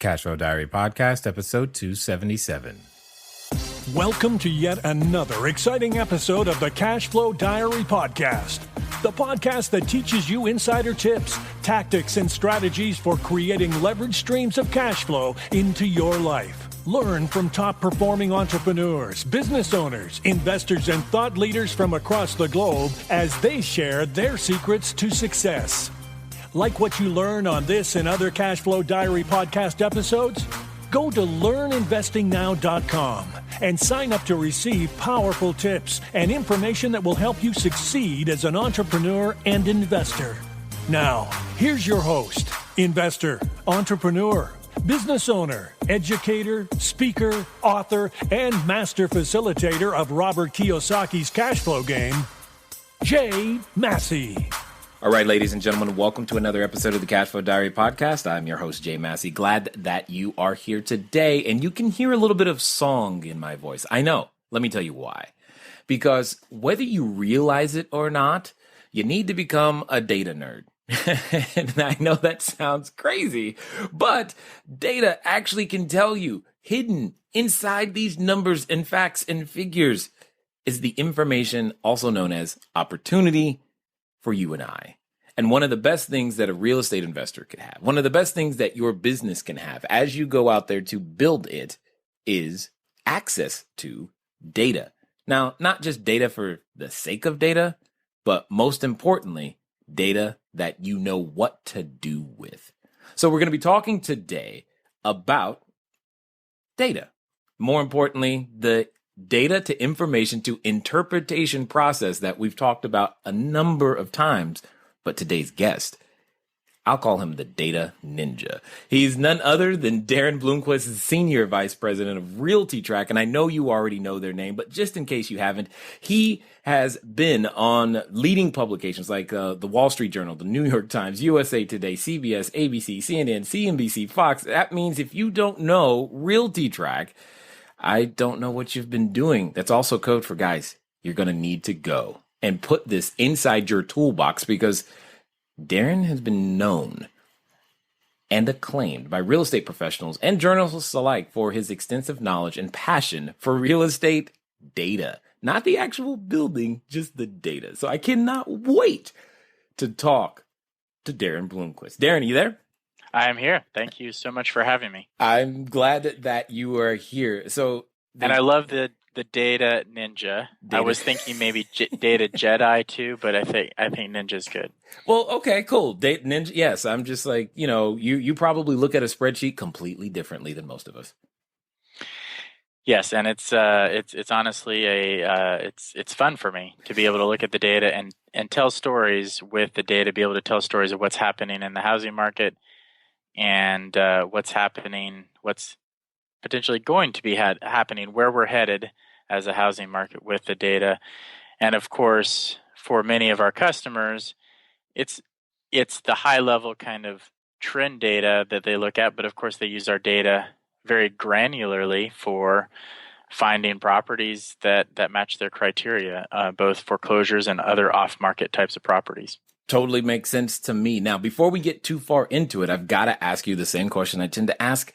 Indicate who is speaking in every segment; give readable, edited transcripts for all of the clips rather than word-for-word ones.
Speaker 1: Cashflow Diary Podcast, episode 277.
Speaker 2: Welcome to yet another exciting episode of the Cashflow Diary Podcast, the podcast that teaches you insider tips, tactics, and strategies for creating leverage streams of cash flow into your life. Learn from top-performing entrepreneurs, business owners, investors, and thought leaders from across the globe as they share their secrets to success. Like what you learn on this and other Cashflow Diary podcast episodes? Go to learninvestingnow.com and sign up to receive powerful tips and information that will help you succeed as an entrepreneur and investor. Now, here's your host, investor, entrepreneur, business owner, educator, speaker, author, and master facilitator of Robert Kiyosaki's cash flow game, Jay Massey.
Speaker 1: All right, ladies and gentlemen, welcome to another episode of the Cashflow Diary Podcast. I'm your host, Jay Massey. Glad that you are here today, and you can hear a little bit of song in my voice. I know. Let me tell you why. Because whether you realize it or not, you need to become a data nerd. And I know that sounds crazy, but data actually can tell you, hidden inside these numbers and facts and figures is the information also known as opportunity for you and I. And one of the best things that a real estate investor could have, one of the best things that your business can have as you go out there to build it is access to data. Now, not just data for the sake of data, but most importantly, data that you know what to do with. So we're going to be talking today about data. More importantly, the data to information to interpretation process that we've talked about a number of times. But today's guest, I'll call him the data ninja. He's none other than Daren Blomquist, Senior Vice President of RealtyTrac. And I know you already know their name, but just in case you haven't, he has been on leading publications like the Wall Street Journal, the New York Times, USA Today, CBS, ABC, CNN, CNBC, Fox. That means if you don't know RealtyTrac, I don't know what you've been doing. That's also code for, guys, you're going to need to go and put this inside your toolbox, because Daren has been known and acclaimed by real estate professionals and journalists alike for his extensive knowledge and passion for real estate data. Not the actual building, just the data. So I cannot wait to talk to Daren Blomquist. Daren, are you there?
Speaker 3: I am here. Thank you so much for having me.
Speaker 1: I'm glad that you are here.
Speaker 3: And I love the data ninja. I was thinking maybe data Jedi too, but I think ninja's good.
Speaker 1: Well, okay, cool. Data ninja. Yes, I'm just like, you probably look at a spreadsheet completely differently than most of us.
Speaker 3: Yes, and it's honestly it's fun for me to be able to look at the data and tell stories with the data, be able to tell stories of what's happening in the housing market and what's happening, what's potentially going to be happening, where we're headed as a housing market with the data. And of course, for many of our customers, it's the high level kind of trend data that they look at, but of course they use our data very granularly for finding properties that match their criteria, both foreclosures and other off-market types of properties.
Speaker 1: Totally makes sense to me. Now, before we get too far into it, I've got to ask you the same question I tend to ask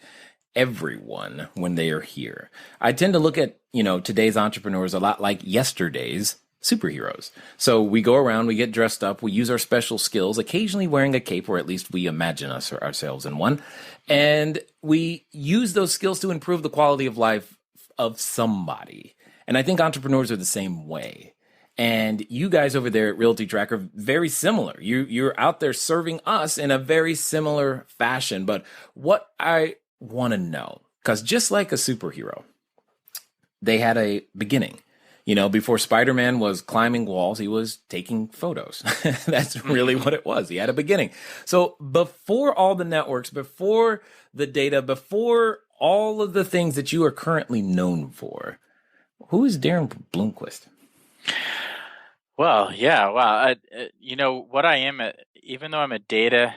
Speaker 1: everyone when they are here. I tend to look at, today's entrepreneurs a lot like yesterday's superheroes. So we go around, we get dressed up, we use our special skills, occasionally wearing a cape, or at least we imagine ourselves in one. And we use those skills to improve the quality of life of somebody. And I think entrepreneurs are the same way. And you guys over there at RealtyTrac are very similar. You're out there serving us in a very similar fashion. But what I want to know, because just like a superhero, they had a beginning. Before Spider-Man was climbing walls, he was taking photos. That's really what it was. He had a beginning. So before all the networks, before the data, before all of the things that you are currently known for, who is Daren Blomquist?
Speaker 3: Well, yeah, wow. What I am, even though I'm a data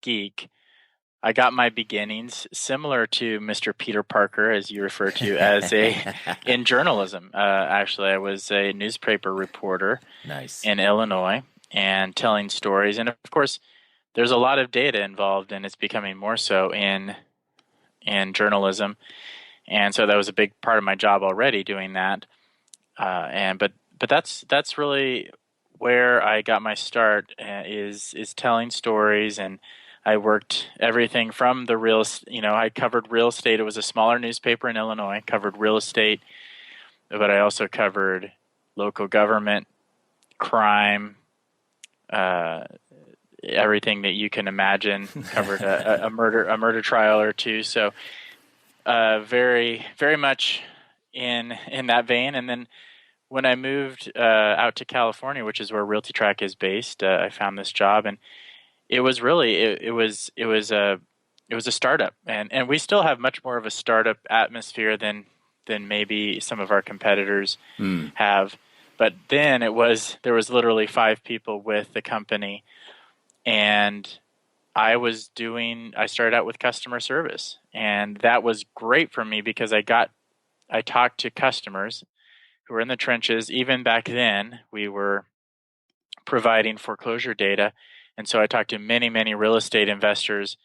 Speaker 3: geek, I got my beginnings similar to Mr. Peter Parker, as you refer to, in journalism. Actually, I was a newspaper reporter in Illinois and telling stories. And of course, there's a lot of data involved, and it's becoming more so in in journalism, and so that was a big part of my job already doing that. But that's really where I got my start, is telling stories. And I worked everything from the I covered real estate. It was a smaller newspaper in Illinois, covered real estate, but I also covered local government, crime, everything that you can imagine. Covered a murder trial or two. So very, very much in that vein. And then when I moved out to California, which is where RealtyTrac is based, I found this job, and it was really it was a startup, and we still have much more of a startup atmosphere than maybe some of our competitors have. But then there was literally 5 people with the company, and I started out with customer service, and that was great for me because I talked to customers who were in the trenches. Even back then, we were providing foreclosure data, and so I talked to many, many real estate investors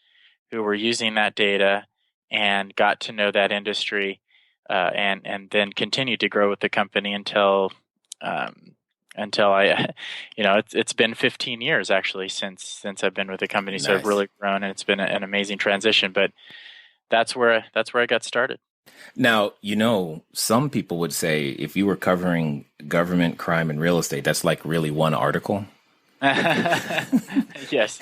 Speaker 3: who were using that data and got to know that industry, and then continued to grow with the company until I, it's been 15 years actually since I've been with the company. Nice. So I've really grown, and it's been an amazing transition. But that's where I got started.
Speaker 1: Now, some people would say if you were covering government, crime, and real estate, that's like really one article.
Speaker 3: Yes,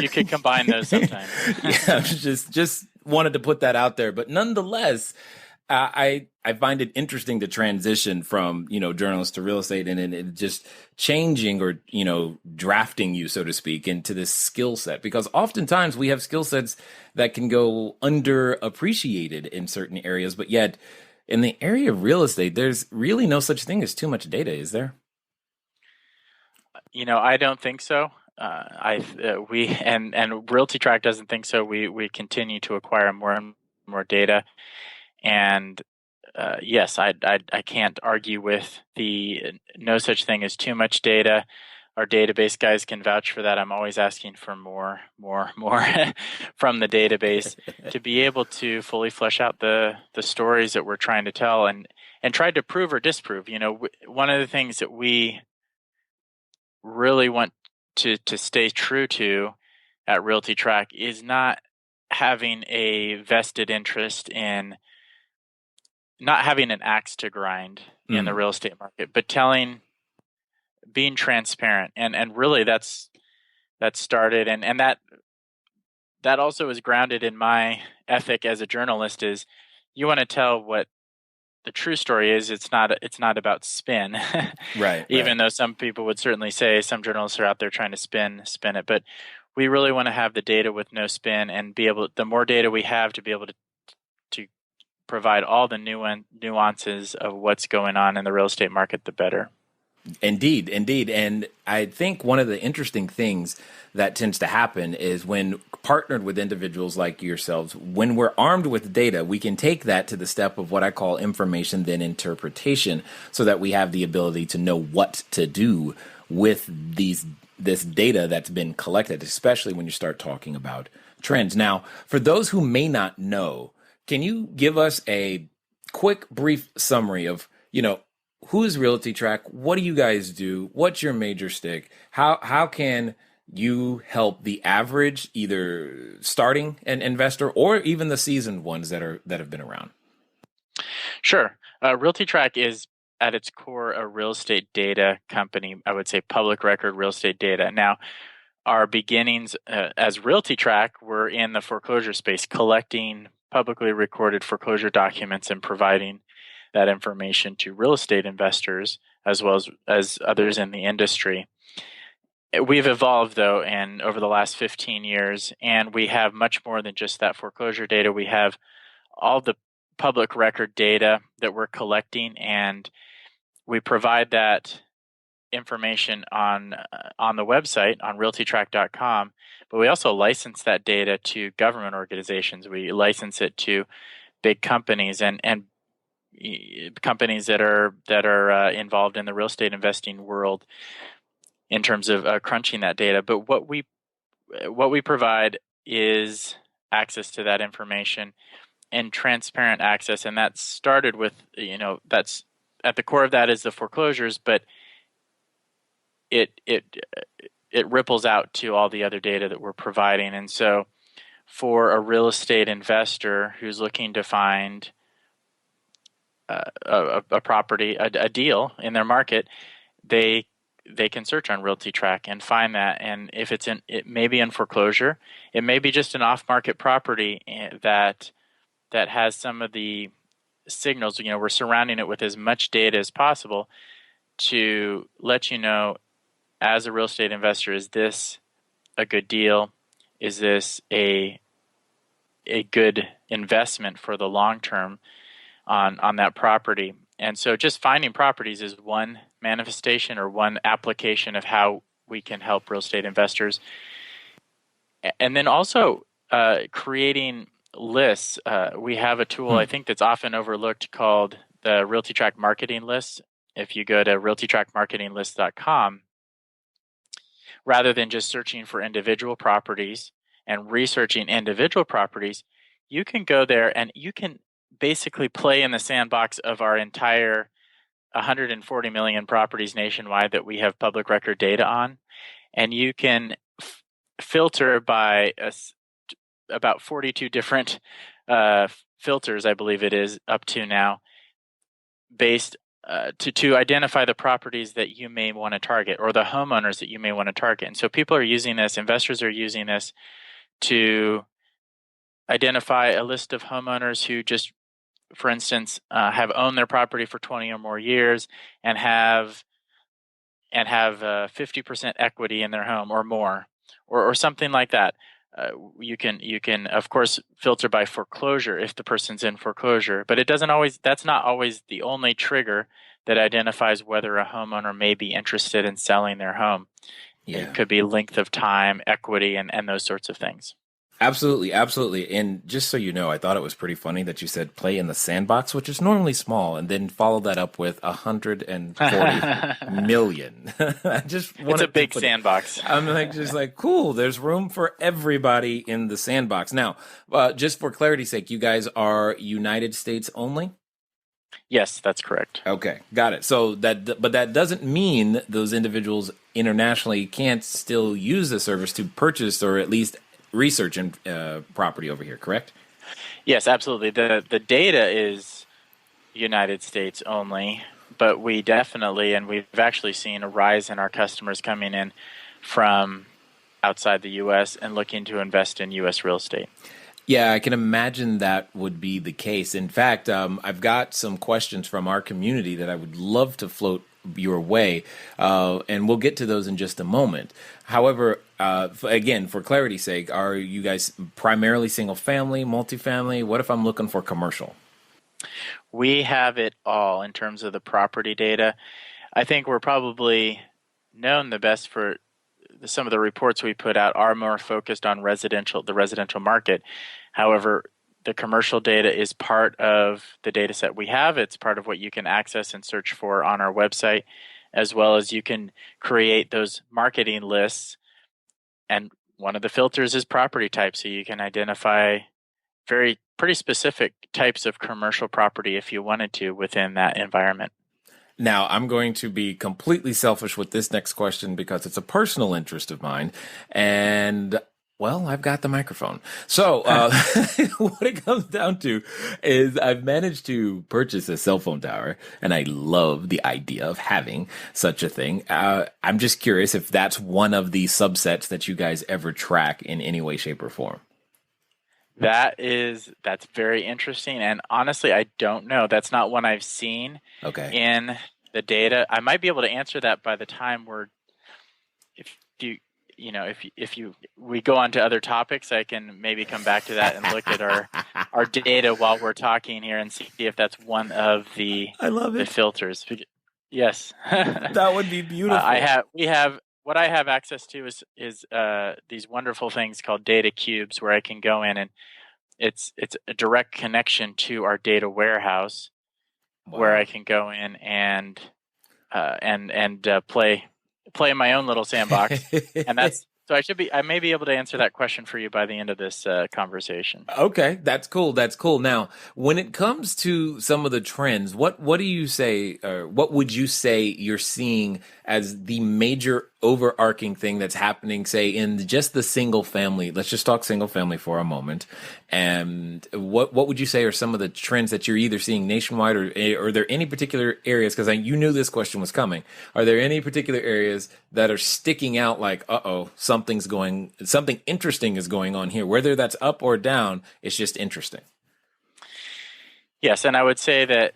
Speaker 3: you could combine those sometimes.
Speaker 1: Yeah, just wanted to put that out there. But nonetheless, I find it interesting to transition from, journalist to real estate, and it just changing or, drafting you, so to speak, into this skill set, because oftentimes we have skill sets that can go underappreciated in certain areas. But yet in the area of real estate, there's really no such thing as too much data, is there?
Speaker 3: I don't think so. We and RealtyTrac doesn't think so. We continue to acquire more and more data. And yes, I can't argue with the no such thing as too much data. Our database guys can vouch for that. I'm always asking for more from the database to be able to fully flesh out the stories that we're trying to tell, and try to prove or disprove. One of the things that we really want to stay true to at RealtyTrac is not having a vested interest in, not having an axe to grind in the real estate market, but being transparent. And really that's started. And that also is grounded in my ethic as a journalist, is you want to tell what the true story is. It's not about spin.
Speaker 1: Right.
Speaker 3: Even though some people would certainly say, some journalists are out there trying to spin it, but we really want to have the data with no spin, and the more data we have to be able to provide all the nuances of what's going on in the real estate market, the better.
Speaker 1: Indeed. And I think one of the interesting things that tends to happen is when partnered with individuals like yourselves, when we're armed with data, we can take that to the step of what I call information then interpretation, so that we have the ability to know what to do with this data that's been collected, especially when you start talking about trends. Now, for those who may not know, can you give us a quick, brief summary of, who is RealtyTrac? What do you guys do? What's your major stick? How can you help the average, either starting an investor or even the seasoned ones that have been around?
Speaker 3: Sure. RealtyTrac is at its core a real estate data company. I would say public record real estate data. Now, our beginnings as RealtyTrac were in the foreclosure space, collecting publicly recorded foreclosure documents and providing that information to real estate investors as well as others in the industry. We've evolved, though, and over the last 15 years, and we have much more than just that foreclosure data. We have all the public record data that we're collecting, and we provide that information on the website on RealtyTrac.com. But we also license that data to government organizations. We license it to big companies and companies that are involved in the real estate investing world in terms of crunching that data. But what we provide is access to that information and transparent access, and that started with, that's at the core of that is the foreclosures, but it ripples out to all the other data that we're providing. And so for a real estate investor who's looking to find a property, a deal in their market, they can search on RealtyTrac and find that. And if it may be in foreclosure, it may be just an off-market property that has some of the signals. We're surrounding it with as much data as possible to let you know, as a real estate investor, is this a good deal? Is this a good investment for the long term on that property? And so just finding properties is one manifestation or one application of how we can help real estate investors. And then also creating lists. We have a tool I think that's often overlooked called the RealtyTrac marketing list. If you go to RealtyTracMarketingList.com, rather than just searching for individual properties and researching individual properties, you can go there and you can basically play in the sandbox of our entire 140 million properties nationwide that we have public record data on. And you can filter by about 42 different filters, I believe it is, up to now, based to identify the properties that you may want to target or the homeowners that you may want to target. And so people are using this, investors are using this to identify a list of homeowners who just, for instance, have owned their property for 20 or more years and have 50% equity in their home or more, or something like that. You can of course filter by foreclosure if the person's in foreclosure, but that's not always the only trigger that identifies whether a homeowner may be interested in selling their home. Yeah. It could be length of time, equity, and those sorts of things.
Speaker 1: Absolutely, absolutely. And just so you know, I thought it was pretty funny that you said play in the sandbox, which is normally small, and then follow that up with 140 million.
Speaker 3: It's a big sandbox.
Speaker 1: I'm just like, cool, there's room for everybody in the sandbox. Now, just for clarity's sake, you guys are United States only?
Speaker 3: Yes, that's correct.
Speaker 1: Okay, got it. So but that doesn't mean those individuals internationally can't still use the service to purchase or at least research and property over here, correct?
Speaker 3: Yes, absolutely. The data is United States only, but we definitely, and we've actually seen a rise in our customers coming in from outside the U.S. and looking to invest in U.S. real estate.
Speaker 1: Yeah, I can imagine that would be the case. In fact, I've got some questions from our community that I would love to float your way, and we'll get to those in just a moment. However, again, for clarity's sake, are you guys primarily single family, multifamily? What if I'm looking for commercial?
Speaker 3: We have it all in terms of the property data. I think we're probably known the best for some of the reports we put out are more focused on the residential market. However, the commercial data is part of the data set we have. It's part of what you can access and search for on our website, as well as you can create those marketing lists. And one of the filters is property type, so you can identify pretty specific types of commercial property if you wanted to within that environment.
Speaker 1: Now, I'm going to be completely selfish with this next question because it's a personal interest of mine. And, well, I've got the microphone. So what it comes down to is I've managed to purchase a cell phone tower, and I love the idea of having such a thing. I'm just curious if that's one of the subsets that you guys ever track in any way, shape, or form.
Speaker 3: That's very interesting, and honestly, I don't know. That's not one I've seen in the data. I might be able to answer that by the time we go on to other topics. I can maybe come back to that and look at our data while we're talking here and see if that's one of the filters. Yes,
Speaker 1: that would be beautiful.
Speaker 3: What I have access to is these wonderful things called data cubes, where I can go in and it's a direct connection to our data warehouse, where I can go in and play in my own little sandbox, and So I may be able to answer that question for you by the end of this conversation.
Speaker 1: Okay, that's cool. That's cool. Now, when it comes to some of the trends, what do you say, or what would you say you're seeing as the major overarching thing that's happening, say, in just the single family? Let's just talk single family for a moment. And what would you say are some of the trends that you're either seeing nationwide, or are there any particular areas? Because you knew this question was coming. Are there any particular areas that are sticking out, like, something interesting is going on here, whether that's up or down? It's just interesting.
Speaker 3: Yes, and I would say that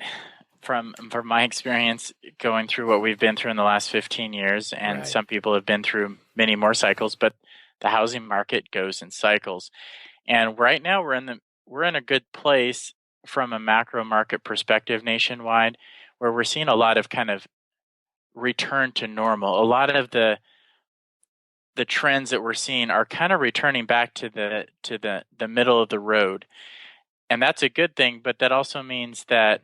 Speaker 3: from my experience going through what we've been through in the last 15 years, and
Speaker 1: Right.
Speaker 3: some people have been through many more cycles, but the housing market goes in cycles. And right now we're in a good place from a macro market perspective nationwide, where we're seeing a lot of kind of return to normal. A lot of the trends that we're seeing are kind of returning back to the middle of the road. And that's a good thing, but that also means that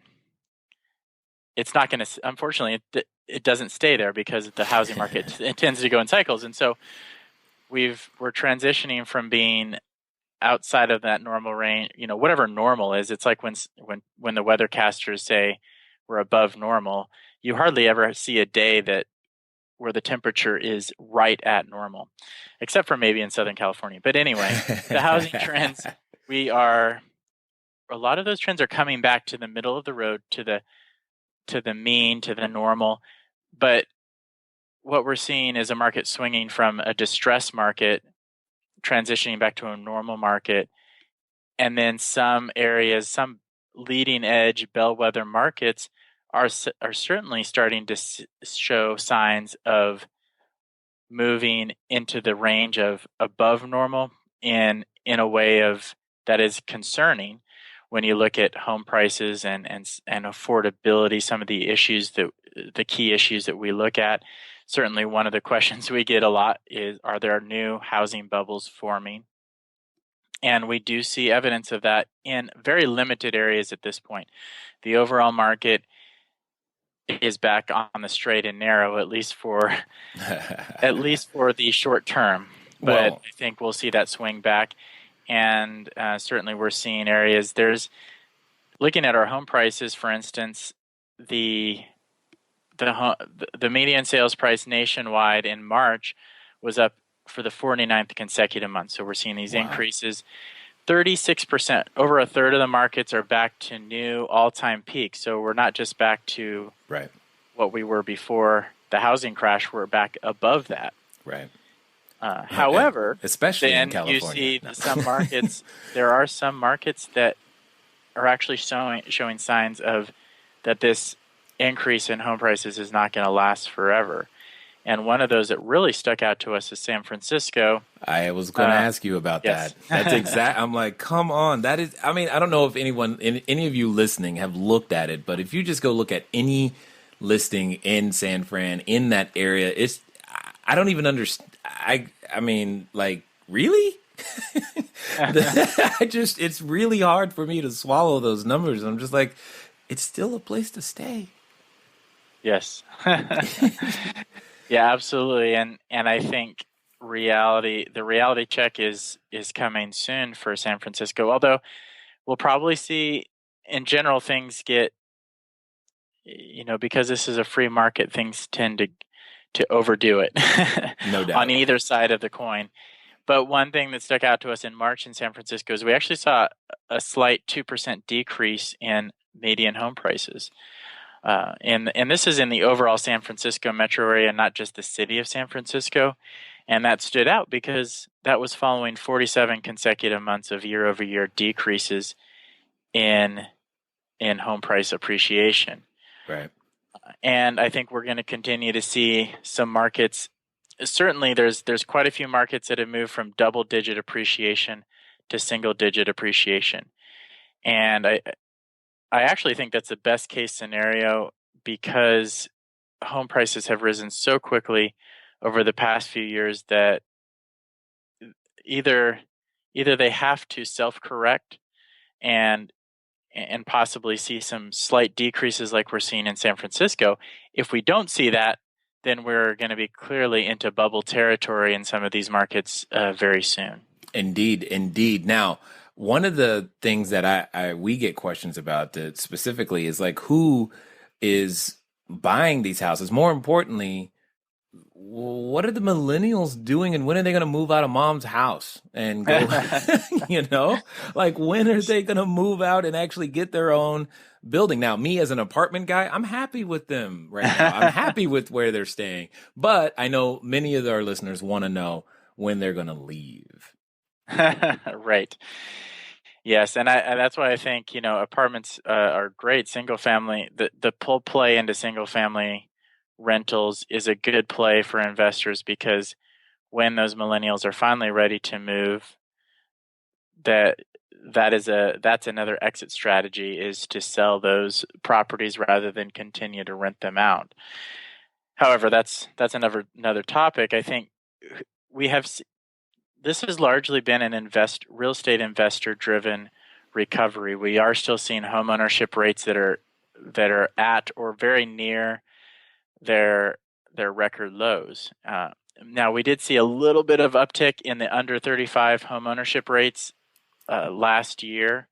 Speaker 3: it's not going to, unfortunately, it doesn't stay there, because the housing market it tends to go in cycles. And so we're transitioning from being outside of that normal range, whatever normal is. It's like when the weathercasters say we're above normal, you hardly ever see a day where the temperature is right at normal, except for maybe in Southern California. But anyway, the housing trends, a lot of those trends are coming back to the middle of the road, to the mean, to the normal. But what we're seeing is a market swinging from a distressed market, transitioning back to a normal market. And then some areas, some leading edge bellwether markets are certainly starting to show signs of moving into the range of above normal in a way of that is concerning when you look at home prices and affordability. Some of the key issues that we look at. Certainly one of the questions we get a lot is, are there new housing bubbles forming? And we do see evidence of that in very limited areas at this point. The overall market is back on the straight and narrow, at least for the short term. But I think we'll see that swing back. And certainly we're seeing areas. Looking at our home prices, for instance, the median sales price nationwide in March was up for the 49th consecutive month. So we're seeing these increases. 36%, over a third of the markets are back to new all-time peaks. So we're not just back to what we were before the housing crash, we're back above that.
Speaker 1: Right.
Speaker 3: However,
Speaker 1: especially
Speaker 3: then
Speaker 1: in California,
Speaker 3: you see some markets, there are some markets that are actually showing signs of that this increase in home prices is not going to last forever. And one of those that really stuck out to us is San Francisco.
Speaker 1: I was going to ask you about that. That's exact. I'm like, come on. That is, I mean, I don't know if any of you listening have looked at it, but if you just go look at any listing in San Fran, in that area, I don't even understand. I mean, like, really? It's really hard for me to swallow those numbers. I'm just like, it's still a place to stay.
Speaker 3: Yes. Yeah, absolutely. And I think the reality check is coming soon for San Francisco. Although we'll probably see, in general, things get, because this is a free market, things tend to overdo it.
Speaker 1: No doubt.
Speaker 3: On either side of the coin. But one thing that stuck out to us in March in San Francisco is we actually saw a slight 2% decrease in median home prices. And this is in the overall San Francisco metro area, not just the city of San Francisco. And that stood out because that was following 47 consecutive months of year-over-year decreases in home price appreciation.
Speaker 1: Right.
Speaker 3: And I think we're going to continue to see some markets. Certainly, there's quite a few markets that have moved from double-digit appreciation to single-digit appreciation. And I actually think that's the best case scenario, because home prices have risen so quickly over the past few years that either they have to self-correct and possibly see some slight decreases like we're seeing in San Francisco. If we don't see that, then we're going to be clearly into bubble territory in some of these markets very soon.
Speaker 1: Indeed. Now, one of the things that we get questions about specifically is like who is buying these houses. More importantly, what are the millennials doing, and when are they going to move out of mom's house and go? Like when are they going to move out and actually get their own building? Now, me as an apartment guy, I'm happy with them right now. I'm happy with where they're staying, but I know many of our listeners want to know when they're going to leave.
Speaker 3: Right. Yes, and that's why I think apartments are great. Single family, the pull play into single family rentals is a good play for investors, because when those millennials are finally ready to move, that's another exit strategy, is to sell those properties rather than continue to rent them out. However, that's another topic. I think this has largely been an real estate investor driven recovery. We are still seeing home ownership rates that are at or very near their record lows. Now, we did see a little bit of uptick in the under 35 home ownership rates last year,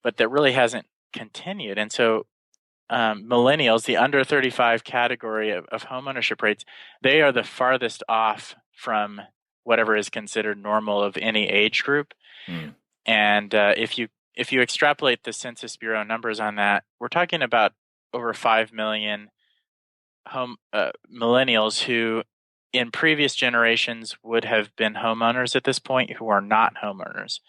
Speaker 3: but that really hasn't continued. And so millennials, the under 35 category of home ownership rates, they are the farthest off from whatever is considered normal of any age group. And if you extrapolate the Census Bureau numbers on that, we're talking about over 5 million millennials who in previous generations would have been homeowners at this point, who are not homeowners.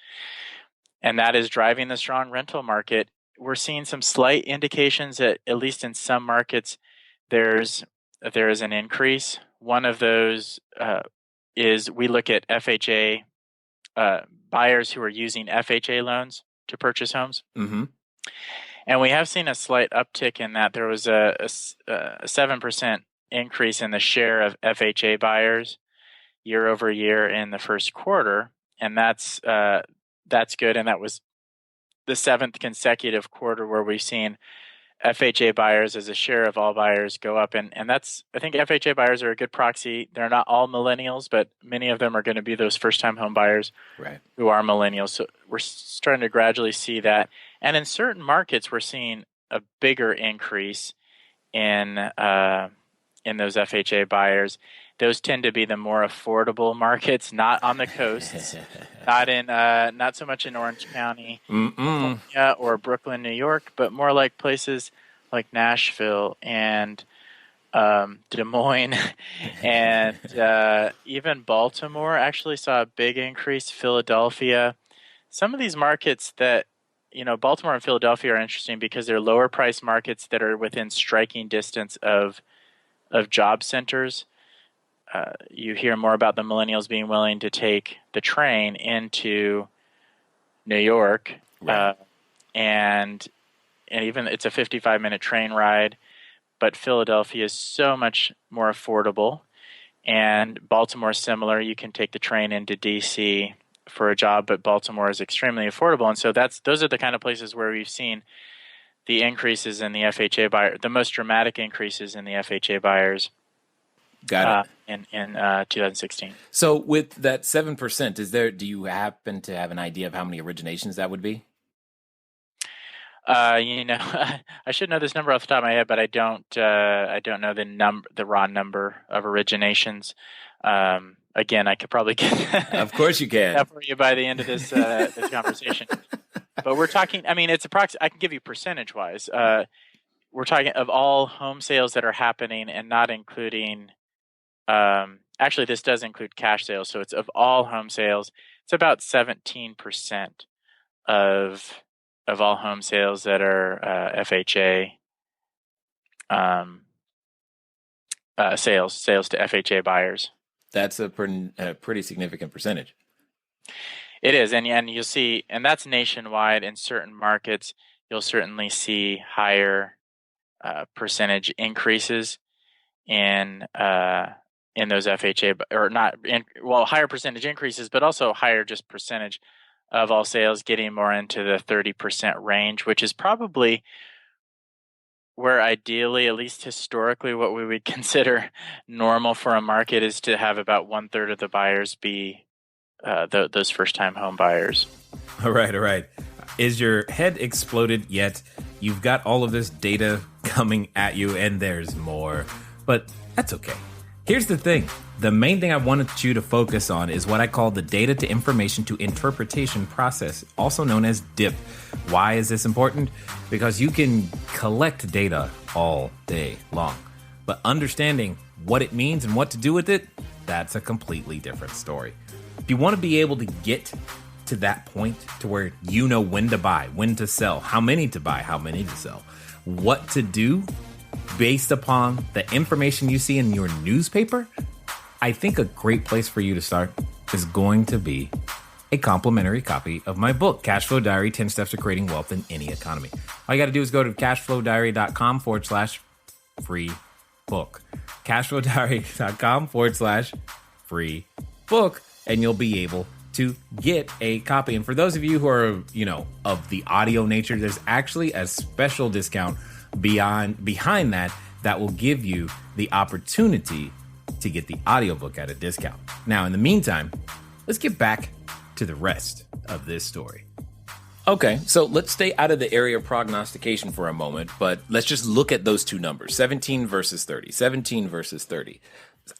Speaker 3: And that is driving the strong rental market. We're seeing some slight indications that, at least in some markets, there is an increase. One of those is we look at FHA buyers who are using FHA loans to purchase homes.
Speaker 1: Mm-hmm.
Speaker 3: And we have seen a slight uptick in that. There was a 7% increase in the share of FHA buyers year over year in the first quarter, and that's good. And that was the 7th consecutive quarter where we've seen FHA buyers as a share of all buyers go up. And that's, I think FHA buyers are a good proxy. They're not all millennials, but many of them are going to be those first-time home buyers who are millennials. So we're starting to gradually see that. And in certain markets, we're seeing a bigger increase in those FHA buyers. Those tend to be the more affordable markets, not on the coasts, not so much in Orange County or Brooklyn, New York, but more like places like Nashville and Des Moines and even Baltimore actually saw a big increase. Philadelphia, some of these markets that, Baltimore and Philadelphia are interesting because they're lower price markets that are within striking distance of job centers. You hear more about the millennials being willing to take the train into New York, and even it's a 55-minute train ride. But Philadelphia is so much more affordable, and Baltimore is similar. You can take the train into D.C. for a job, but Baltimore is extremely affordable, and so those are the kind of places where we've seen the increases in the FHA buyer, the most dramatic increases in the FHA buyers.
Speaker 1: Got it.
Speaker 3: In 2016.
Speaker 1: So with that 7%, do you happen to have an idea of how many originations that would be?
Speaker 3: I should know this number off the top of my head, but I don't know the raw number of originations. Again, I could probably get
Speaker 1: Of course you can.
Speaker 3: that for you by the end of this conversation. But we're talking, it's I can give you percentage wise. We're talking of all home sales that are happening and not including, actually this does include cash sales. So it's of all home sales, it's about 17% of all home sales that are FHA sales to FHA buyers.
Speaker 1: That's a pretty significant percentage.
Speaker 3: It is, and you'll see, and that's nationwide. In certain markets, you'll certainly see higher percentage increases in those FHA, or not, higher percentage increases, but also higher just percentage of all sales, getting more into the 30% range, which is probably where ideally, at least historically, what we would consider normal for a market is to have about 1/3 of the buyers be those first-time home buyers.
Speaker 1: All right. Is your head exploded yet? You've got all of this data coming at you, and there's more. But that's okay. Here's the thing. The main thing I wanted you to focus on is what I call the data to information to interpretation process, also known as DIP. Why is this important? Because you can collect data all day long, but understanding what it means and what to do with it, that's a completely different story. If you want to be able to get to that point to where you know when to buy, when to sell, how many to buy, how many to sell, what to do based upon the information you see in your newspaper, I think a great place for you to start is going to be a complimentary copy of my book, Cashflow Diary, 10 Steps to Creating Wealth in Any Economy. All you got to do is go to cashflowdiary.com/free book. Cashflowdiary.com/free book, and you'll be able to get a copy. And for those of you who are, of the audio nature, there's actually a special discount behind that will give you the opportunity to get the audiobook at a discount. Now, in the meantime, let's get back to the rest of this story. Okay, so let's stay out of the area of prognostication for a moment, but let's just look at those two numbers, 17 versus 30, 17 versus 30.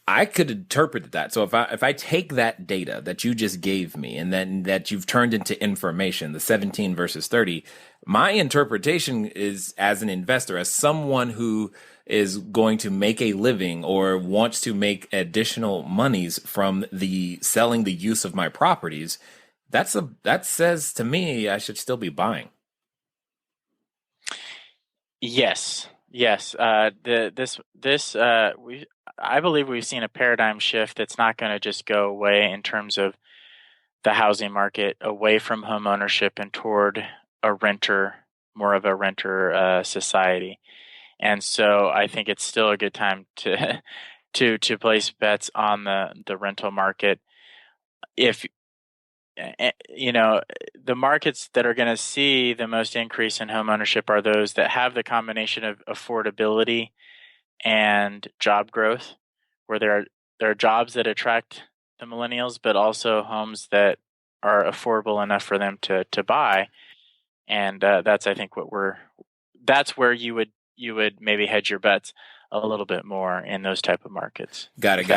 Speaker 1: I could interpret that. So if I take that data that you just gave me and then that you've turned into information, the 17 versus 30, my interpretation is, as an investor, as someone who is going to make a living or wants to make additional monies from selling the use of my properties, that says to me I should still be buying.
Speaker 3: Yes. I believe we've seen a paradigm shift that's not going to just go away in terms of the housing market, away from home ownership and toward more of a renter society. And so I think it's still a good time to place bets on the rental market. If the markets that are going to see the most increase in home ownership are those that have the combination of affordability and job growth, where there are jobs that attract the millennials, but also homes that are affordable enough for them to buy. And that's, I think, that's where you would maybe hedge your bets a little bit more in those type of markets.
Speaker 1: Got it.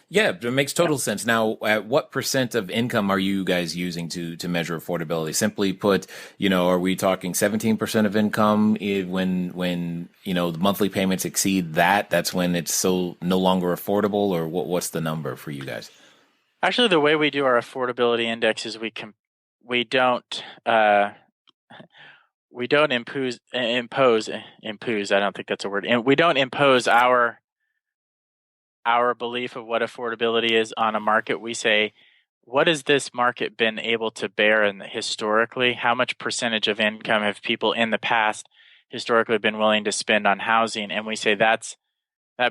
Speaker 1: Yeah, it makes total sense. Now, at what percent of income are you guys using to measure affordability? Simply put, are we talking 17% of income when the monthly payments exceed that? That's when it's so no longer affordable, or what's the number for you guys?
Speaker 3: Actually, the way we do our affordability index is we don't impose. I don't think that's a word. And we don't impose our belief of what affordability is on a market. We say, what has this market been able to bear historically? How much percentage of income have people in the past historically been willing to spend on housing? And we say that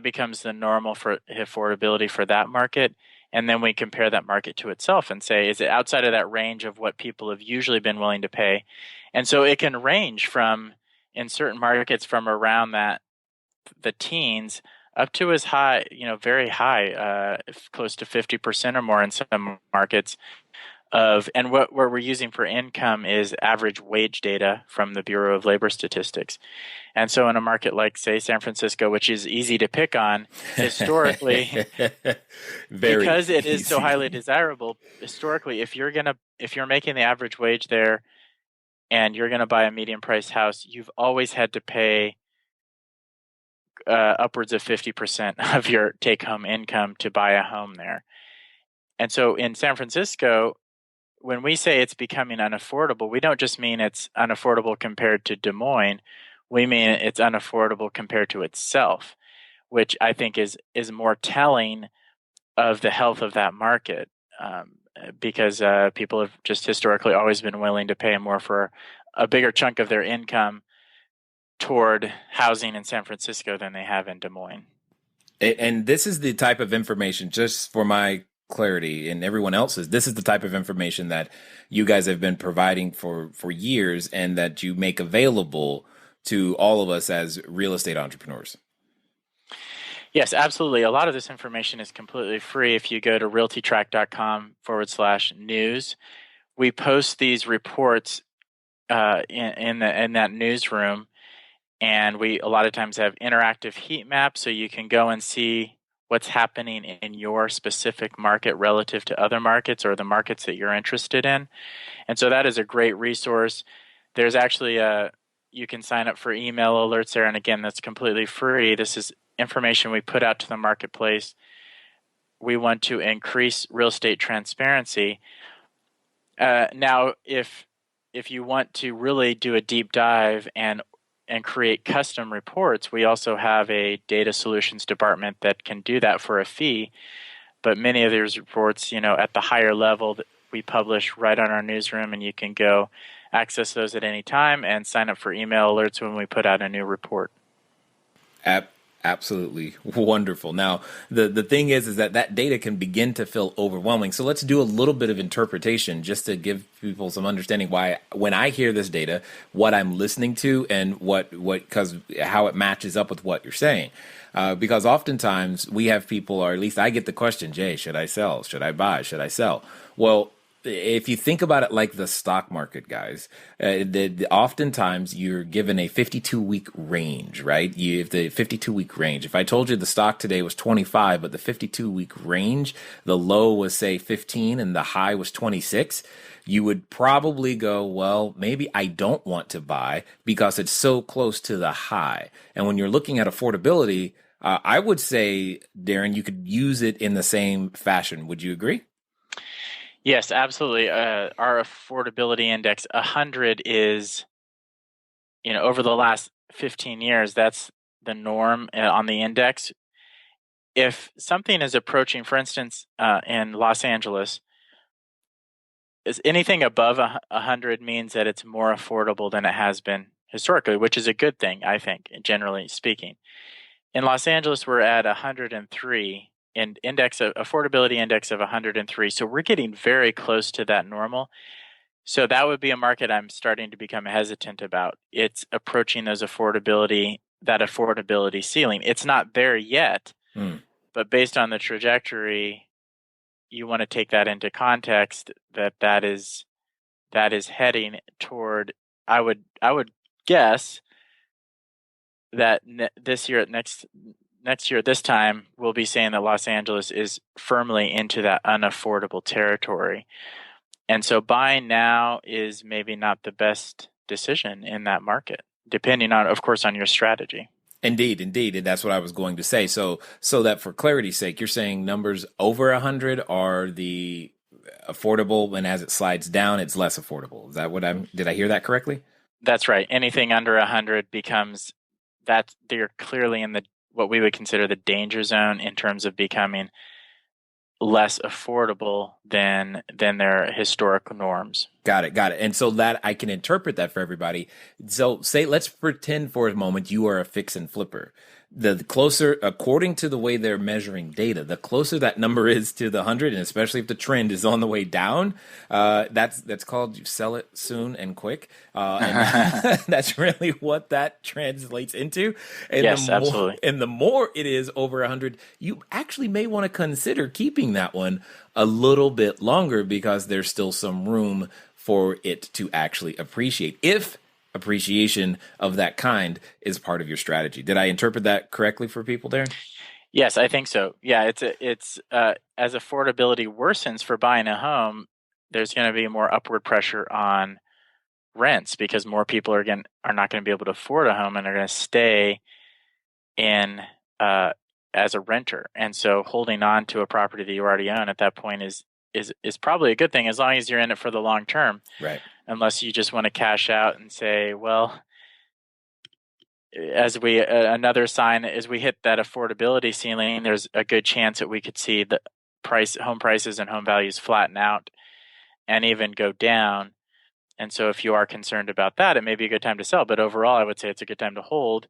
Speaker 3: becomes the normal for affordability for that market. And then we compare that market to itself and say, is it outside of that range of what people have usually been willing to pay? And so it can range from, in certain markets, from around the teens up to as high, very high, close to 50% or more in some markets. And what we're using for income is average wage data from the Bureau of Labor Statistics. And so in a market like, say, San Francisco, which is easy to pick on historically, because it is so highly desirable, historically, if you're making the average wage there and you're going to buy a medium priced house, you've always had to pay upwards of 50% of your take home income to buy a home there. And so in San Francisco, when we say it's becoming unaffordable, we don't just mean it's unaffordable compared to Des Moines. We mean it's unaffordable compared to itself, which I think is more telling of the health of that market, because people have just historically always been willing to pay more for a bigger chunk of their income toward housing in San Francisco than they have in Des Moines.
Speaker 1: And this is the type of information, just for my clarity and everyone else's, this is the type of information that you guys have been providing for years and that you make available to all of us as real estate entrepreneurs?
Speaker 3: Yes, absolutely. A lot of this information is completely free. If you go to realtytrac.com/news, we post these reports in that newsroom, and we a lot of times have interactive heat maps, so you can go and see what's happening in your specific market relative to other markets or the markets that you're interested in. And so that is a great resource. There's actually you can sign up for email alerts there, and again, that's completely free. This is information we put out to the marketplace. We want to increase real estate transparency. Now, if you want to really do a deep dive and create custom reports, we also have a data solutions department that can do that for a fee. But many of these reports, at the higher level, that we publish right on our newsroom, and you can go access those at any time and sign up for email alerts when we put out a new report.
Speaker 1: Absolutely wonderful. Now, the thing is that data can begin to feel overwhelming. So let's do a little bit of interpretation just to give people some understanding why, when I hear this data, what I'm listening to and how it matches up with what you're saying. Because oftentimes we have people, or at least I get the question, Jay, should I sell? Should I buy? Should I sell? Well, if you think about it like the stock market, guys, oftentimes you're given a 52-week range, right? You have the 52-week range. If I told you the stock today was 25, but the 52-week range, the low was, say, 15 and the high was 26, you would probably go, well, maybe I don't want to buy because it's so close to the high. And when you're looking at affordability, I would say, Daren, you could use it in the same fashion. Would you agree?
Speaker 3: Yes, absolutely. Our affordability index, 100, is, over the last 15 years, that's the norm on the index. If something is approaching, for instance, in Los Angeles, is anything above 100 means that it's more affordable than it has been historically, which is a good thing, I think, generally speaking. In Los Angeles, we're at 103. And affordability index of 103. So we're getting very close to that normal. So that would be a market I'm starting to become hesitant about. It's approaching that affordability ceiling. It's not there yet, but based on the trajectory, you want to take that into context that is heading toward. I would guess that this year next year at this time, we'll be saying that Los Angeles is firmly into that unaffordable territory. And so buying now is maybe not the best decision in that market, depending on, of course, on your strategy.
Speaker 1: Indeed. And that's what I was going to say. So that for clarity's sake, you're saying numbers over 100 are the affordable, and as it slides down, it's less affordable. Is that did I hear that correctly?
Speaker 3: That's right. Anything under 100 becomes that they're clearly in what we would consider the danger zone in terms of becoming less affordable than their historic norms.
Speaker 1: Got it. And so that I can interpret that for everybody. So let's pretend for a moment you are a fix and flipper. The closer, according to the way they're measuring data, the closer that number is to the 100, and especially if the trend is on the way down, that's called you sell it soon and quick. And that's really what that translates into. And
Speaker 3: yes, absolutely.
Speaker 1: And the more it is over 100, you actually may want to consider keeping that one a little bit longer because there's still some room for it to actually appreciate, if appreciation of that kind is part of your strategy. Did I interpret that correctly for people there?
Speaker 3: Yes, I think so. Yeah, it's as affordability worsens for buying a home, there's going to be more upward pressure on rents because more people are not going to be able to afford a home and are going to stay in as a renter. And so holding on to a property that you already own at that point is probably a good thing as long as you're in it for the long term.
Speaker 1: Right.
Speaker 3: Unless you just want to cash out and say, well, another sign as we hit that affordability ceiling, there's a good chance that we could see the home prices and home values flatten out and even go down. And so if you are concerned about that, it may be a good time to sell. But overall, I would say it's a good time to hold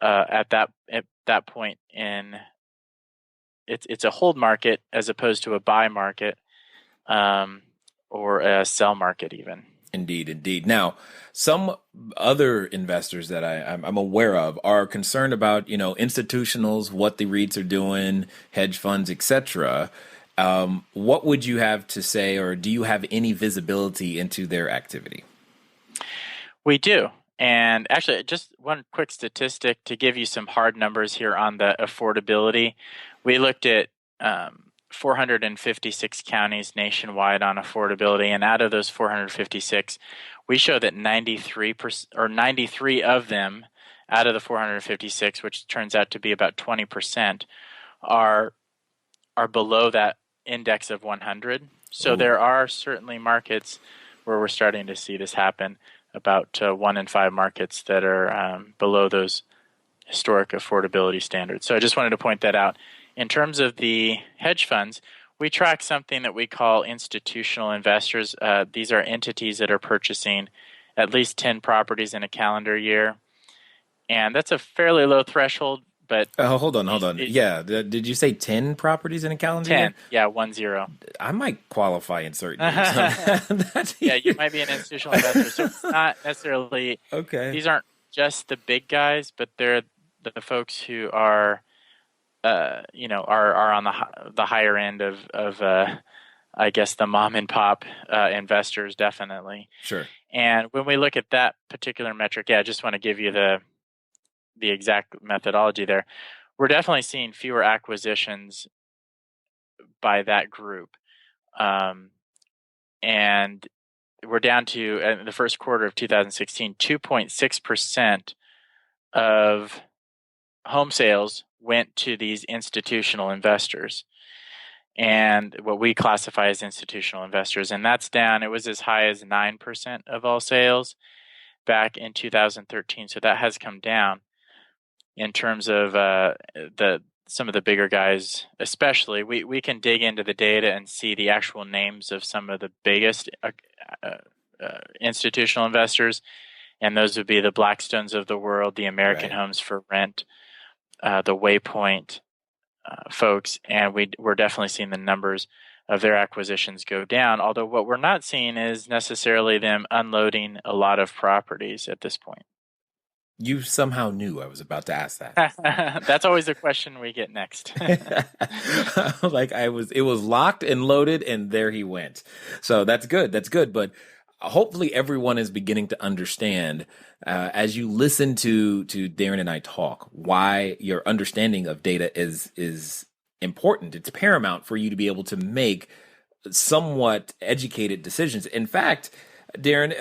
Speaker 3: at that point in it's a hold market as opposed to a buy market or a sell market even.
Speaker 1: Indeed, indeed. Now, some other investors that I'm aware of are concerned about, institutionals, what the REITs are doing, hedge funds, etc. What would you have to say, or do you have any visibility into their activity?
Speaker 3: We do. And actually, just one quick statistic to give you some hard numbers here on the affordability. We looked at 456 counties nationwide on affordability, and out of those 456, we show that 93% or 93 of them out of the 456, which turns out to be about 20%, are below that index of 100. So there are certainly markets where we're starting to see this happen. About 1 in 5 markets that are below those historic affordability standards. So I just wanted to point that out. In terms of the hedge funds, we track something that we call institutional investors. These are entities that are purchasing at least 10 properties in a calendar year. And that's a fairly low threshold, but...
Speaker 1: hold on. Yeah, did you say 10 properties in a calendar
Speaker 3: 10,
Speaker 1: year?
Speaker 3: yeah, 10.
Speaker 1: I might qualify in certain years.
Speaker 3: Yeah, you might be an institutional investor, so it's not necessarily...
Speaker 1: Okay.
Speaker 3: These aren't just the big guys, but they're the folks who are... are on the higher end of I guess the mom and pop investors, definitely.
Speaker 1: Sure.
Speaker 3: And when we look at that particular metric, I just want to give you the exact methodology there. We're definitely seeing fewer acquisitions by that group, and we're down to in the first quarter of 2016, 2.6% of home sales went to these institutional investors, and what we classify as institutional investors, and that's down. It was as high as 9% of all sales back in 2013, so that has come down. In terms of some of the bigger guys, especially, we can dig into the data and see the actual names of some of the biggest institutional investors, and those would be the Blackstones of the world, the American Homes for Rent, the Waypoint folks, and we're definitely seeing the numbers of their acquisitions go down, although what we're not seeing is necessarily them unloading a lot of properties at this point.
Speaker 1: You somehow knew I was about to ask that.
Speaker 3: That's always the question we get next.
Speaker 1: It was locked and loaded, and there he went. So that's good. That's good. But hopefully everyone is beginning to understand as you listen to Daren and I talk, why your understanding of data is important. It's paramount for you to be able to make somewhat educated decisions. In fact, Daren,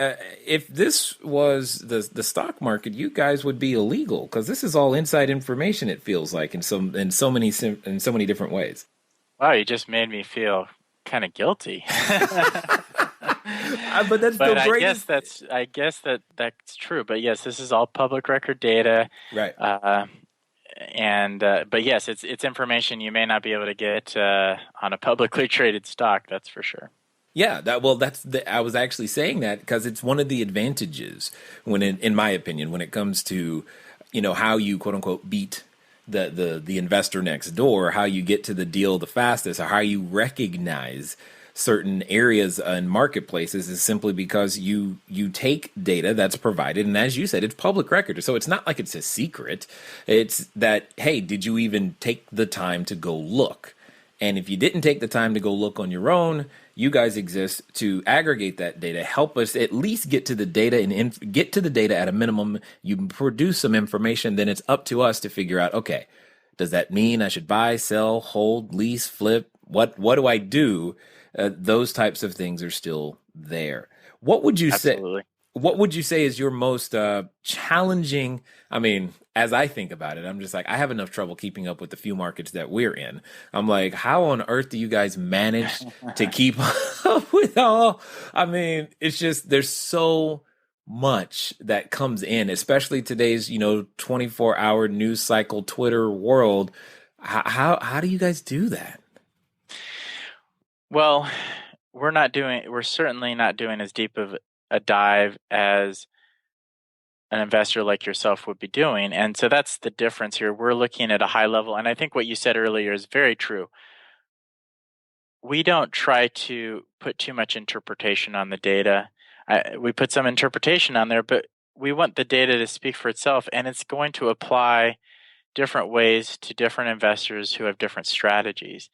Speaker 1: if this was the stock market, you guys would be illegal because this is all inside information. It feels like in so many different ways.
Speaker 3: Wow, you just made me feel kind of guilty.
Speaker 1: But that's still great.
Speaker 3: I guess that's true. But yes, this is all public record data,
Speaker 1: right?
Speaker 3: But yes, it's information you may not be able to get on a publicly traded stock. That's for sure.
Speaker 1: Yeah, I was actually saying that because it's one of the advantages in my opinion, when it comes to, how you quote unquote beat the investor next door, how you get to the deal the fastest, or how you recognize certain areas in marketplaces is simply because you take data that's provided, and as you said, it's public record. So it's not like it's a secret. It's that, hey, did you even take the time to go look? And if you didn't take the time to go look on your own, you guys exist to aggregate that data, help us at least get to the data and get to the data at a minimum. You produce some information, then it's up to us to figure out, okay, does that mean I should buy, sell, hold, lease, flip? What do I do? Those types of things are still there. What would you
Speaker 3: Absolutely.
Speaker 1: say? What would you say is your most challenging? I mean, as I think about it, I'm just like, I have enough trouble keeping up with the few markets that we're in. I'm like, how on earth do you guys manage to keep up with all? I mean, it's just, there's so much that comes in, especially today's, 24-hour news cycle, Twitter world. How do you guys do that?
Speaker 3: Well, we're certainly not doing as deep of a dive as an investor like yourself would be doing. And so that's the difference here. We're looking at a high level. And I think what you said earlier is very true. We don't try to put too much interpretation on the data. we put some interpretation on there, but we want the data to speak for itself, and it's going to apply different ways to different investors who have different strategies.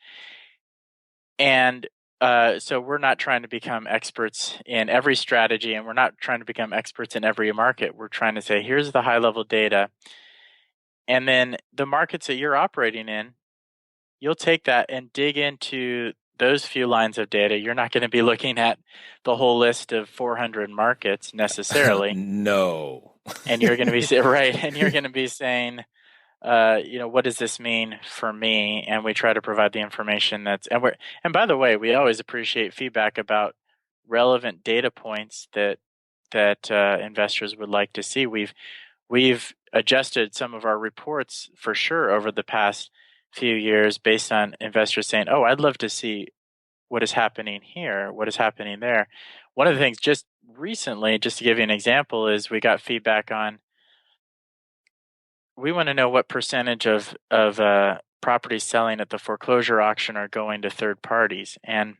Speaker 3: And so we're not trying to become experts in every strategy, and we're not trying to become experts in every market. We're trying to say, here's the high-level data, and then the markets that you're operating in, you'll take that and dig into those few lines of data. You're not going to be looking at the whole list of 400 markets necessarily.
Speaker 1: No.
Speaker 3: And you're going to be right, and you're going to be saying, what does this mean for me? And we try to provide the information and by the way, we always appreciate feedback about relevant data points that investors would like to see. We've adjusted some of our reports for sure over the past few years based on investors saying, "Oh, I'd love to see what is happening here, what is happening there." One of the things just recently, just to give you an example, is we got feedback on. We want to know what percentage of properties selling at the foreclosure auction are going to third parties, and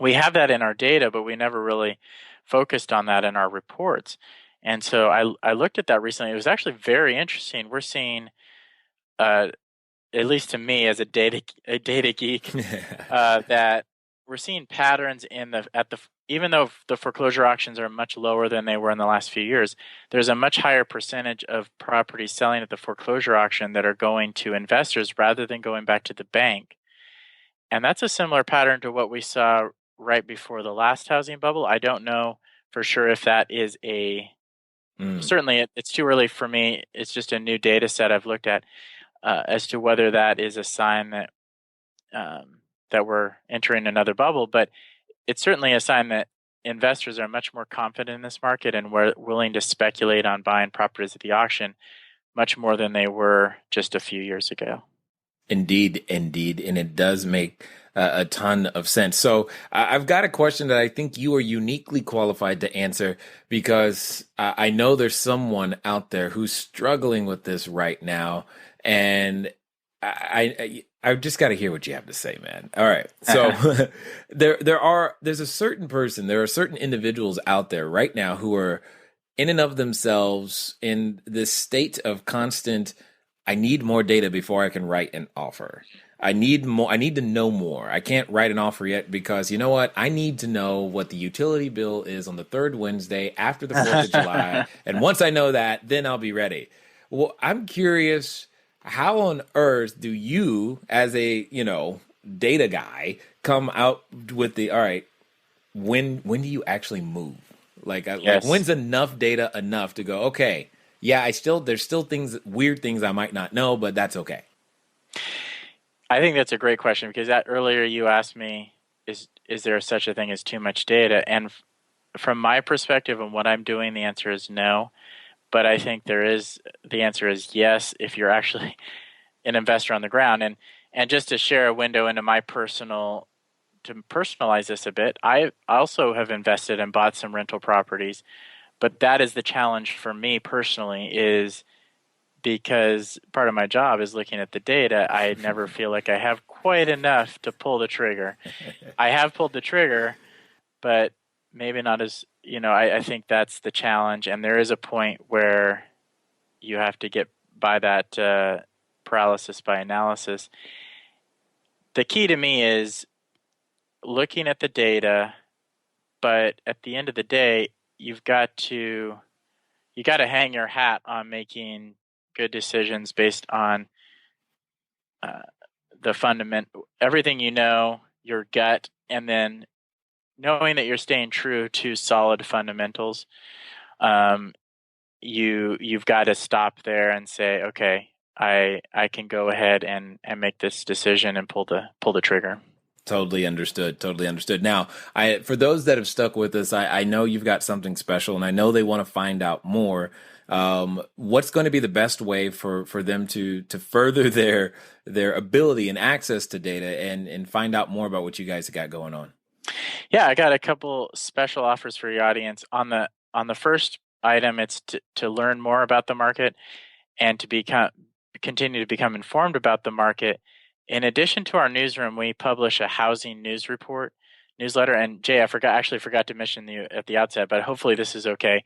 Speaker 3: we have that in our data, but we never really focused on that in our reports. And so I looked at that recently. It was actually very interesting. We're seeing, at least to me as a data geek, that we're seeing patterns even though the foreclosure auctions are much lower than they were in the last few years, there's a much higher percentage of properties selling at the foreclosure auction that are going to investors rather than going back to the bank. And that's a similar pattern to what we saw right before the last housing bubble. I don't know for sure if that is certainly it's too early for me. It's just a new data set I've looked at as to whether that is a sign that that we're entering another bubble. But it's certainly a sign that investors are much more confident in this market and we're willing to speculate on buying properties at the auction much more than they were just a few years ago.
Speaker 1: Indeed. And it does make a ton of sense. So I've got a question that I think you are uniquely qualified to answer, because I know there's someone out there who's struggling with this right now. And I just got to hear what you have to say, man. All right. So there's a certain person, there are certain individuals out there right now who are in and of themselves in this state of constant, I need more data before I can write an offer. I need to know more. I can't write an offer yet because you know what? I need to know what the utility bill is on the third Wednesday after the 4th of July. And once I know that, then I'll be ready. Well, I'm curious, how on earth do you, as a, data guy, come out with all right, when do you actually move? Like when's enough data enough to go, okay, yeah, there's still weird things I might not know, but that's okay.
Speaker 3: I think that's a great question, because earlier you asked me, is there such a thing as too much data? And from my perspective and what I'm doing, the answer is no. But I think the answer is yes if you're actually an investor on the ground. And just to share a window into to personalize this a bit, I also have invested and bought some rental properties. But that is the challenge for me personally, is because part of my job is looking at the data. I never feel like I have quite enough to pull the trigger. I have pulled the trigger, but maybe not as, I think that's the challenge. And there is a point where you have to get by that paralysis by analysis. The key to me is looking at the data, but at the end of the day, you got to hang your hat on making good decisions based on the fundamental, everything your gut, and then knowing that you're staying true to solid fundamentals. You've got to stop there and say, okay, I can go ahead and make this decision and pull the trigger.
Speaker 1: Totally understood. Now, for those that have stuck with us, I know you've got something special, and I know they want to find out more. What's going to be the best way for them to further their ability and access to data and find out more about what you guys have got going on?
Speaker 3: Yeah, I got a couple special offers for your audience. On the first item, it's to learn more about the market and to continue to become informed about the market. In addition to our newsroom, we publish a housing news report newsletter. And Jay, actually forgot to mention you at the outset, but hopefully this is okay.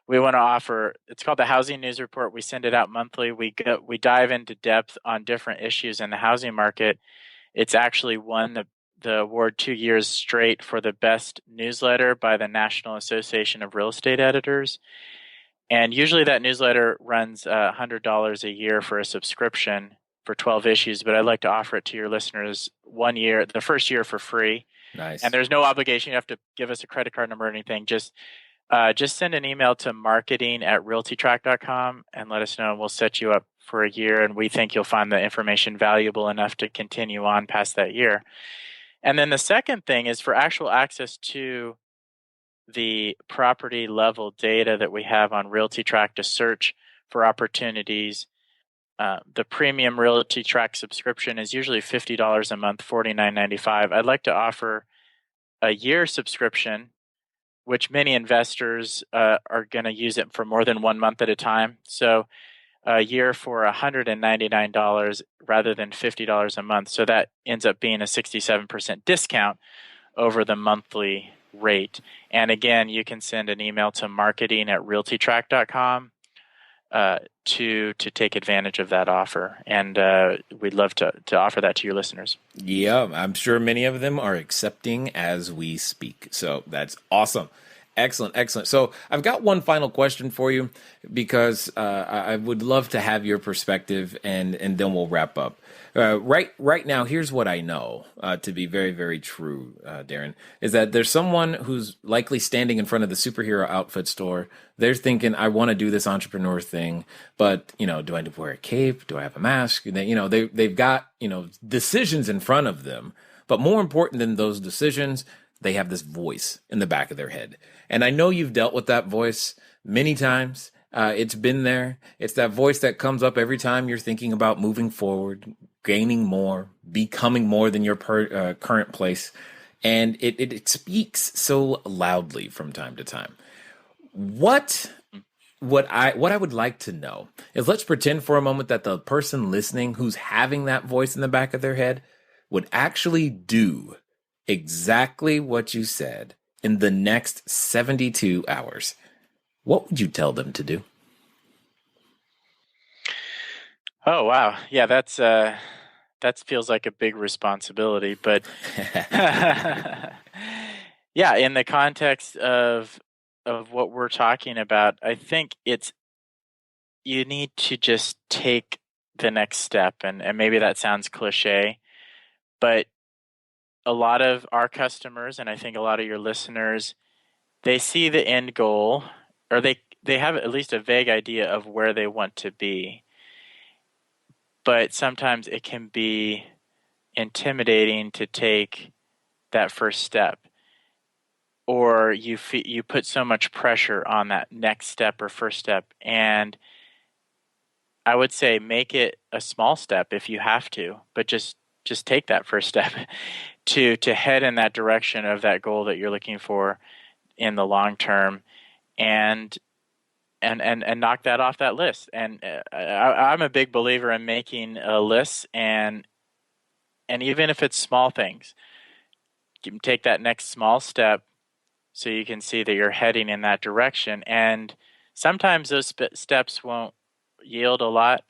Speaker 3: We want to offer, it's called the Housing News Report. We send it out monthly. We dive into depth on different issues in the housing market. It's actually won the award 2 years straight for the best newsletter by the National Association of Real Estate Editors. And usually that newsletter runs $100 a year for a subscription for 12 issues, but I'd like to offer it to your listeners 1 year, the first year for free.
Speaker 1: Nice.
Speaker 3: And there's no obligation. You have to give us a credit card number or anything. Just send an email to marketing@realtytrac.com and let us know, and we'll set you up for a year. And we think you'll find the information valuable enough to continue on past that year. And then the second thing is for actual access to the property level data that we have on RealtyTrac to search for opportunities. The premium RealtyTrac subscription is usually $50 a month, $49.95. I'd like to offer a year subscription, which many investors are going to use it for more than 1 month at a time. So a year for $199 rather than $50 a month. So that ends up being a 67% discount over the monthly rate. And again, you can send an email to marketing@realtytrac.com to take advantage of that offer. And we'd love to offer that to your listeners.
Speaker 1: Yeah, I'm sure many of them are accepting as we speak. So that's awesome. Excellent, excellent. So I've got one final question for you because I would love to have your perspective, and then we'll wrap up. Right now, here's what I know to be very, very true, Daren, is that there's someone who's likely standing in front of the superhero outfit store. They're thinking, I want to do this entrepreneur thing, but, do I wear a cape? Do I have a mask? They've got, decisions in front of them. But more important than those decisions, they have this voice in the back of their head. And I know you've dealt with that voice many times. It's been there. It's that voice that comes up every time you're thinking about moving forward, gaining more, becoming more than your current place. And it speaks so loudly from time to time. What I would like to know is, let's pretend for a moment that the person listening who's having that voice in the back of their head would actually do exactly what you said in the next 72 hours. What would you tell them to do?
Speaker 3: Oh, wow. Yeah, that feels like a big responsibility, but yeah, in the context of what we're talking about, I think you need to just take the next step, and maybe that sounds cliche, but a lot of our customers, and I think a lot of your listeners, they see the end goal, or they have at least a vague idea of where they want to be. But sometimes it can be intimidating to take that first step, or you put so much pressure on that next step or first step. And I would say make it a small step if you have to, but just take that first step to head in that direction of that goal that you're looking for in the long term, and knock that off that list. And I'm a big believer in making a list, and even if it's small things, you can take that next small step so you can see that you're heading in that direction. And sometimes those steps won't yield a lot,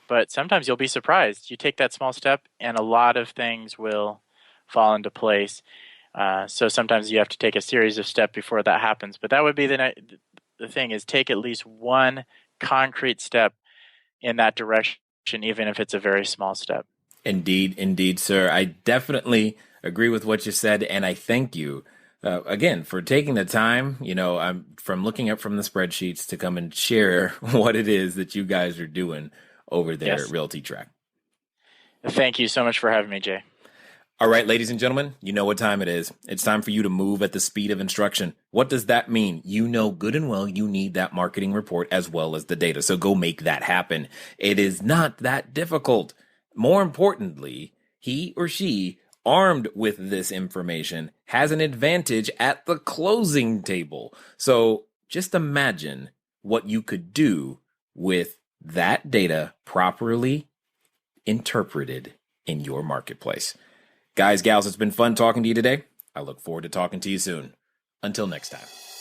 Speaker 3: but sometimes you'll be surprised. You take that small step and a lot of things will fall into place. So sometimes you have to take a series of steps before that happens. But that would be the thing, is take at least one concrete step in that direction, even if it's a very small step.
Speaker 1: Indeed, sir. I definitely agree with what you said, and I thank you again for taking the time. I'm from looking up from the spreadsheets to come and share what it is that you guys are doing over there at RealtyTrac.
Speaker 3: Thank you so much for having me, Jay.
Speaker 1: All right, ladies and gentlemen, you know what time it is. It's time for you to move at the speed of instruction. What does that mean? You know good and well you need that marketing report as well as the data. So go make that happen. It is not that difficult. More importantly, he or she, armed with this information, has an advantage at the closing table. So just imagine what you could do with that data properly interpreted in your marketplace. Guys, gals, it's been fun talking to you today. I look forward to talking to you soon. Until next time.